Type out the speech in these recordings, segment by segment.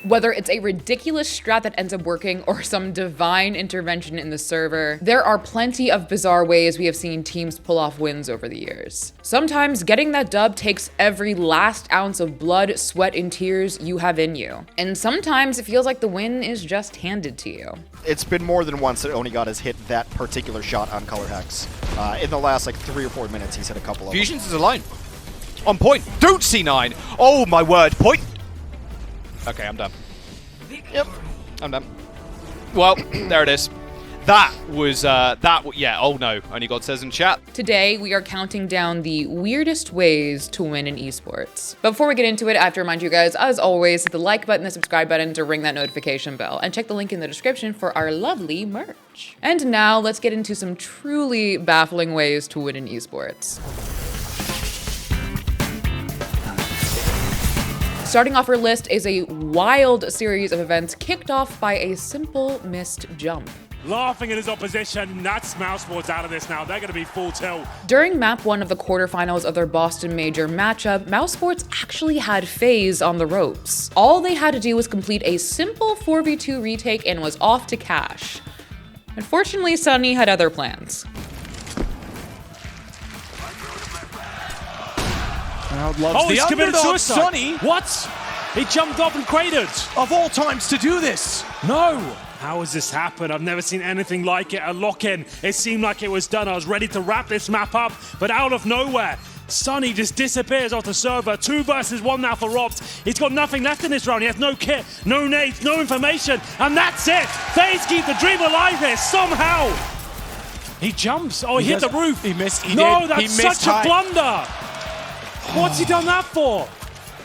Whether it's a ridiculous strat that ends up working or some divine intervention in the server, there are plenty of bizarre ways we have seen teams pull off wins over the years. Sometimes getting that dub takes every last ounce of blood, sweat, and tears you have in you. And sometimes it feels like the win is just handed to you. It's been more than once that Onigod has hit that particular shot on Color Hex. In the last like 3 or 4 minutes, he's hit a couple of them. Fusions is alone. On point. Don't C9. Oh my word. Point. Okay, I'm done. Yep. I'm done. Well, there it is. That was, yeah, oh no, Only God says in chat. Today, we are counting down the weirdest ways to win in esports. But before we get into it, I have to remind you guys, as always, hit the like button, the subscribe button to ring that notification bell, and check the link in the description for our lovely merch. And now, let's get into some truly baffling ways to win in esports. Starting off our list is a wild series of events kicked off by a simple missed jump. Laughing at his opposition, that's Mousesports out of this now. They're going to be full tilt. During map 1 of the quarterfinals of their Boston Major matchup, Mousesports actually had Fahey on the ropes. All they had to do was complete a simple 4v2 retake and was off to cash. Unfortunately, Sunny had other plans. Oh, he's committed suicide. Sunny. What? He jumped up and cratered. Of all times to do this. No. How has this happened? I've never seen anything like it. A lock-in. It seemed like it was done. I was ready to wrap this map up, but out of nowhere, Sunny just disappears off the server. 2 versus 1 now for Robs. He's got nothing left in this round. He has no kit, no nades, no information, and that's it. Faze keep the dream alive here somehow. He jumps. Oh, he hit the roof. He missed. That's such a blunder. What's he done that for?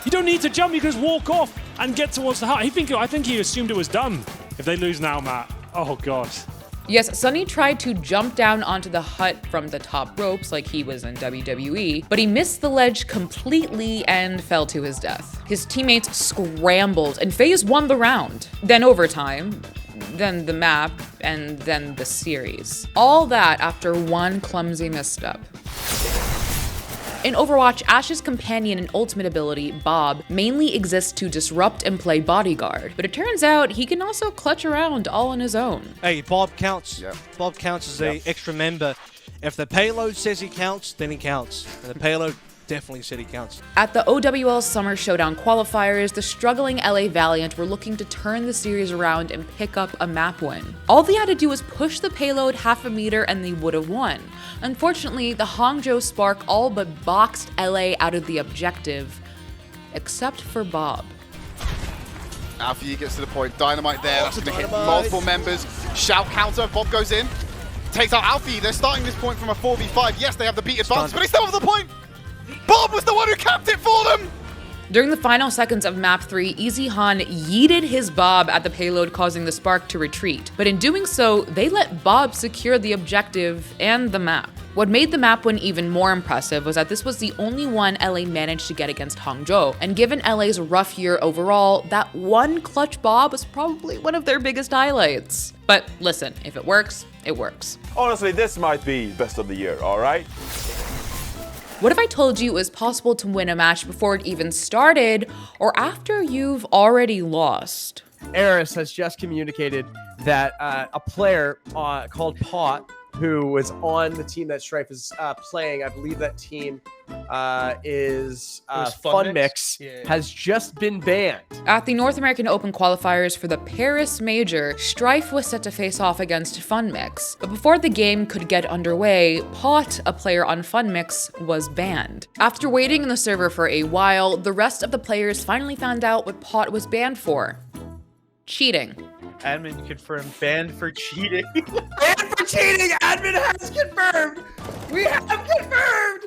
You don't need to jump, you can just walk off and get towards the hut. I think he assumed it was done. If they lose now, Matt, oh God. Yes, Sunny tried to jump down onto the hut from the top ropes like he was in WWE, but he missed the ledge completely and fell to his death. His teammates scrambled and FaZe won the round. Then overtime, then the map, and then the series. All that after one clumsy misstep. In Overwatch, Ash's companion and ultimate ability, Bob, mainly exists to disrupt and play bodyguard, but it turns out he can also clutch around all on his own. Hey, Bob counts. Yep. Bob counts as a extra member. If the payload says he counts, then he counts. And the payload definitely said he counts. At the OWL Summer Showdown qualifiers, the struggling LA Valiant were looking to turn the series around and pick up a map win. All they had to do was push the payload half a meter and they would have won. Unfortunately, the Hangzhou Spark all but boxed LA out of the objective, except for Bob. Alfie gets to the point, Dynamite there, that's going to hit multiple members. Shout counter, Bob goes in, takes out Alfie. They're starting this point from a 4v5. Yes, they have the beat advance, but they still have the point. Bob was the one who capped it for them! During the final seconds of map 3, Easy Han yeeted his Bob at the payload, causing the Spark to retreat. But in doing so, they let Bob secure the objective and the map. What made the map win even more impressive was that this was the only one LA managed to get against Hangzhou, and given LA's rough year overall, that one clutch Bob was probably one of their biggest highlights. But listen, if it works, it works. Honestly, this might be best of the year, alright? What if I told you it was possible to win a match before it even started, or after you've already lost? Eris has just communicated that a player called Pot, who was on the team that Strife is playing, I believe that team is FunMix, has just been banned. At the North American Open qualifiers for the Paris Major, Strife was set to face off against FunMix. But before the game could get underway, Pot, a player on FunMix, was banned. After waiting in the server for a while, the rest of the players finally found out what Pot was banned for. Cheating. Admin confirmed banned for cheating. Banned for cheating! Admin has confirmed! We have confirmed!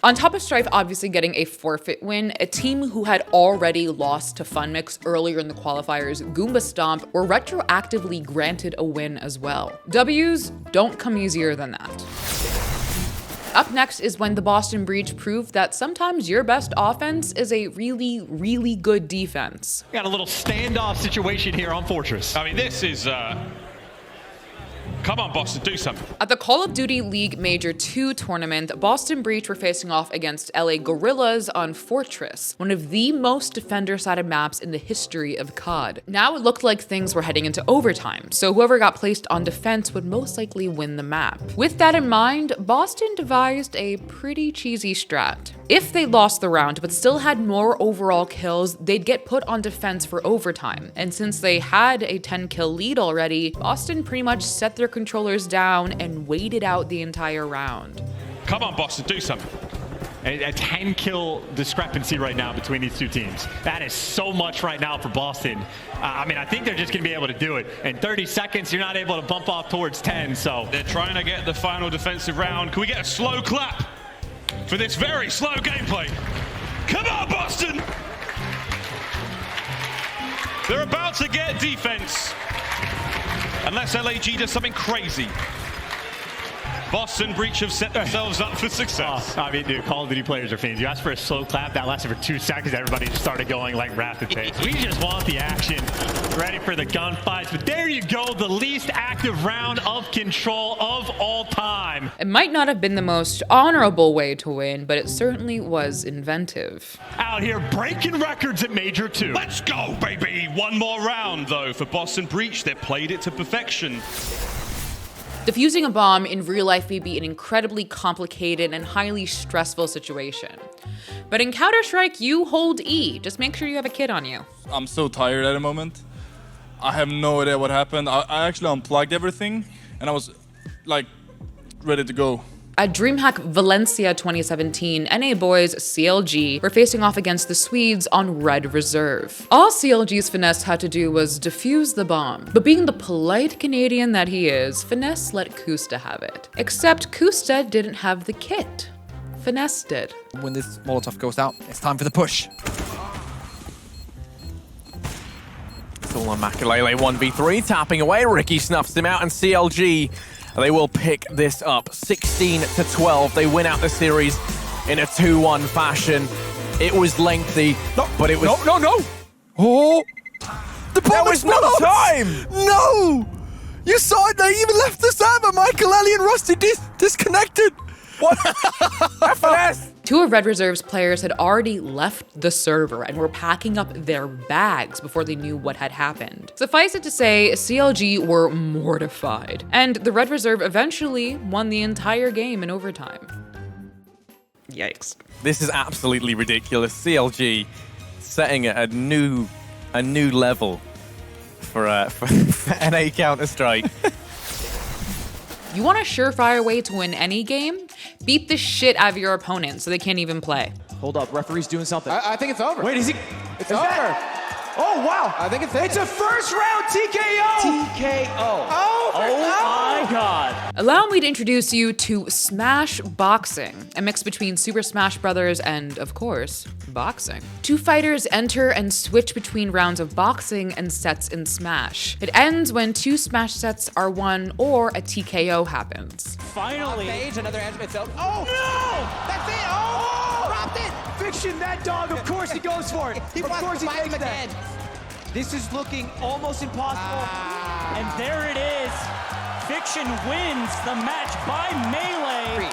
On top of Strife obviously getting a forfeit win, a team who had already lost to FunMix earlier in the qualifiers, Goomba Stomp, were retroactively granted a win as well. W's don't come easier than that. Up next is when the Boston Breach proved that sometimes your best offense is a really, really good defense. Got a little standoff situation here on Fortress. I mean, this is Come on, Boston, do something. At the Call of Duty League Major 2 tournament, Boston Breach were facing off against LA Gorillas on Fortress, one of the most defender-sided maps in the history of COD. Now it looked like things were heading into overtime, so whoever got placed on defense would most likely win the map. With that in mind, Boston devised a pretty cheesy strat. If they lost the round but still had more overall kills, they'd get put on defense for overtime. And since they had a 10-kill lead already, Boston pretty much set their controllers down and waited out the entire round. Come on, Boston, do something. A 10-kill discrepancy right now between these two teams. That is so much right now for Boston. I mean, I think they're just going to be able to do it. In 30 seconds, you're not able to bump off towards 10, so. They're trying to get the final defensive round. Can we get a slow clap for this very slow gameplay? Come on, Boston! They're about to get defense. Unless LAG does something crazy. Boston Breach have set themselves up for success. I mean, dude, Call of Duty players are fiends. You asked for a slow clap, that lasted for 2 seconds. Everybody just started going like rapid pace. We just want the action, ready for the gunfights. But there you go, the least active round of Control of all time. It might not have been the most honorable way to win, but it certainly was inventive. Out here breaking records at Major 2. Let's go, baby! One more round, though, for Boston Breach. They played it to perfection. Defusing a bomb in real life may be an incredibly complicated and highly stressful situation. But in Counter-Strike, you hold E. Just make sure you have a kit on you. I'm so tired at the moment. I have no idea what happened. I actually unplugged everything and I was like ready to go. At DreamHack Valencia 2017, NA boys CLG were facing off against the Swedes on Red Reserve. All CLG's Finesse had to do was defuse the bomb, but being the polite Canadian that he is, Finesse let Kusta have it. Except Kusta didn't have the kit. Finesse did. When this Molotov goes out, it's time for the push. It's all on Makalele 1v3, tapping away. Ricky snuffs him out, and CLG, they will pick this up 16-12. They win out the series in a 2-1 fashion. It was lengthy, but it was... No! Oh! The bomb was no time! No! You saw it, they even left the server! Makalele and Rusty disconnected! What? FNS! Two of Red Reserve's players had already left the server and were packing up their bags before they knew what had happened. Suffice it to say, CLG were mortified, and the Red Reserve eventually won the entire game in overtime. Yikes. This is absolutely ridiculous. CLG setting a new level for NA Counter-Strike. You want a surefire way to win any game? Beat the shit out of your opponent so they can't even play. Hold up, referee's doing something. I think it's over. Wait, is he? It's over. Oh, wow. I think it's a first round TKO. TKO. Oh my God. Allow me to introduce you to Smash Boxing, a mix between Super Smash Bros. And, of course, boxing. Two fighters enter and switch between rounds of boxing and sets in Smash. It ends when 2 Smash sets are won or a TKO happens. Finally. Stage, another edge itself. Oh! No! That's it! Oh! Dropped it! Fiction, that dog, of course he goes for it. He of course he takes that. This is looking almost impossible. And there it is. Fiction wins the match by melee.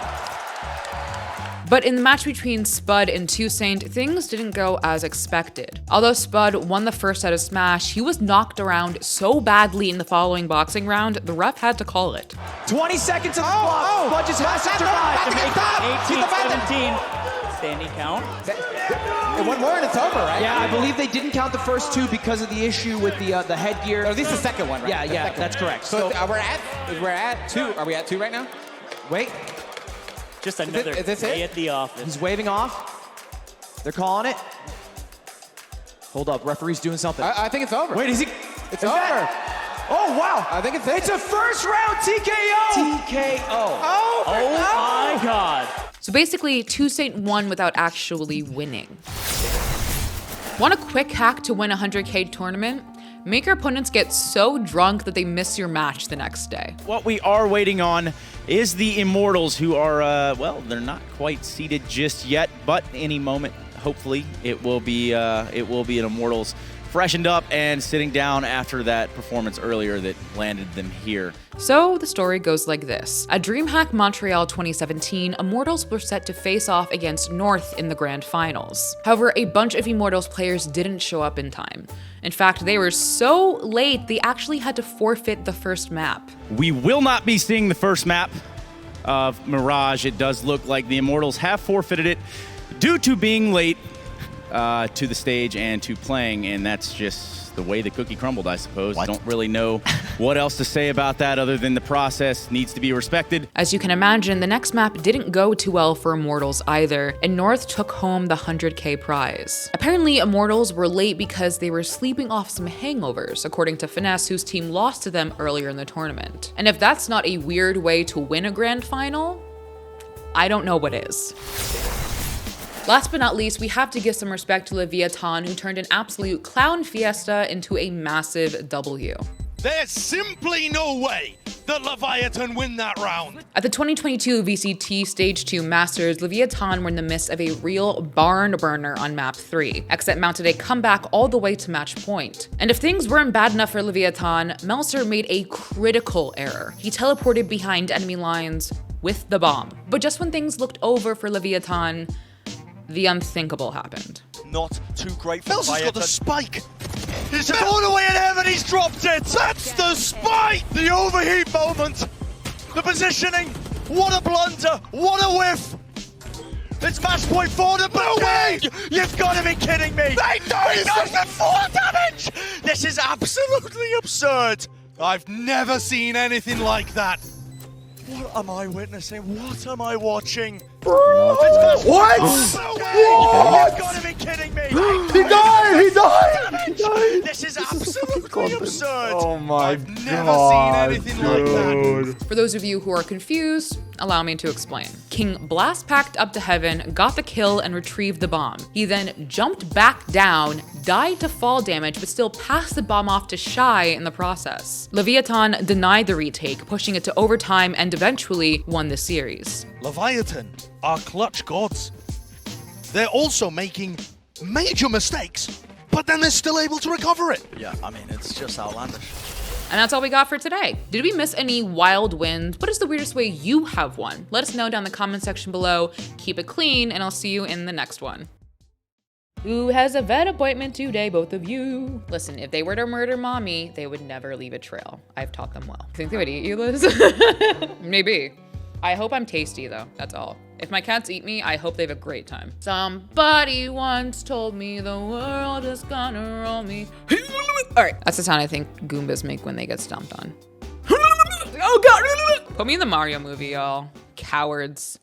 But in the match between Spud and Toussaint, things didn't go as expected. Although Spud won the first set of Smash, he was knocked around so badly in the following boxing round, the ref had to call it. 20 seconds on the clock. Spud just has to survive to make it 18-17. Standing count. One more and it's over, right? Yeah, I believe they didn't count the first 2 because of the issue with the headgear. Or at least the second one, right? Yeah, that's correct. So we're at 2. Are we at 2 right now? Wait. Just another is this day it? at the office. He's waving off. They're calling it. Hold up, referee's doing something. I think it's over. Wait, is he? It's over. Oh, wow. I think it's a first round TKO. TKO. Oh my God. So basically, Toussaint won without actually winning. Want a quick hack to win a 100K tournament? Make your opponents get so drunk that they miss your match the next day. What we are waiting on is the Immortals, who are, well, they're not quite seated just yet, but any moment, hopefully, it will be an Immortals freshened up and sitting down after that performance earlier that landed them here. So the story goes like this. At DreamHack Montreal 2017, Immortals were set to face off against North in the grand finals. However, a bunch of Immortals players didn't show up in time. In fact, they were so late, they actually had to forfeit the first map. We will not be seeing the first map of Mirage. It does look like the Immortals have forfeited it due to being late to the stage and to playing, and that's just the way the cookie crumbled, I suppose. I don't really know what else to say about that other than the process needs to be respected. As you can imagine, the next map didn't go too well for Immortals either, and North took home the 100K prize. Apparently, Immortals were late because they were sleeping off some hangovers, according to Finesse, whose team lost to them earlier in the tournament. And if that's not a weird way to win a grand final, I don't know what is. Last but not least, we have to give some respect to Leviatan, who turned an absolute clown fiesta into a massive W. There's simply no way that Leviatan win that round. At the 2022 VCT Stage 2 Masters, Leviatan were in the midst of a real barn burner on map 3. Xset mounted a comeback all the way to match point. And if things weren't bad enough for Leviatan, Meltzer made a critical error. He teleported behind enemy lines with the bomb. But just when things looked over for Leviatan, the unthinkable happened. Not too great for Leviatan. Got the spike. He's all the way in heaven, he's dropped it. That's the spike. The overheat moment. The positioning. What a blunder. What a whiff. It's match point for the way. You've got to be kidding me. They does the full damage. This is absolutely absurd. I've never seen anything like that. What am I witnessing? What am I watching? What? What? You've got to be kidding me! He died! He died! This is absolutely absurd! Oh my I've never seen anything like that. For those of you who are confused, allow me to explain. King blast packed up to heaven, got the kill, and retrieved the bomb. He then jumped back down, died to fall damage, but still passed the bomb off to Shy in the process. Leviatan denied the retake, pushing it to overtime and eventually won the series. Leviatan are clutch gods. They're also making major mistakes, but then they're still able to recover it. Yeah, I mean, it's just outlandish. And that's all we got for today. Did we miss any wild wins? What is the weirdest way you have won? Let us know down in the comment section below. Keep it clean, and I'll see you in the next one. Who has a vet appointment today, both of you? Listen, if they were to murder mommy, they would never leave a trail. I've taught them well. Think they would eat you, Liz? Maybe. I hope I'm tasty though, that's all. If my cats eat me, I hope they have a great time. Somebody once told me the world is gonna roll me. All right, that's the sound I think Goombas make when they get stomped on. Oh God! Put me in the Mario movie, y'all. Cowards.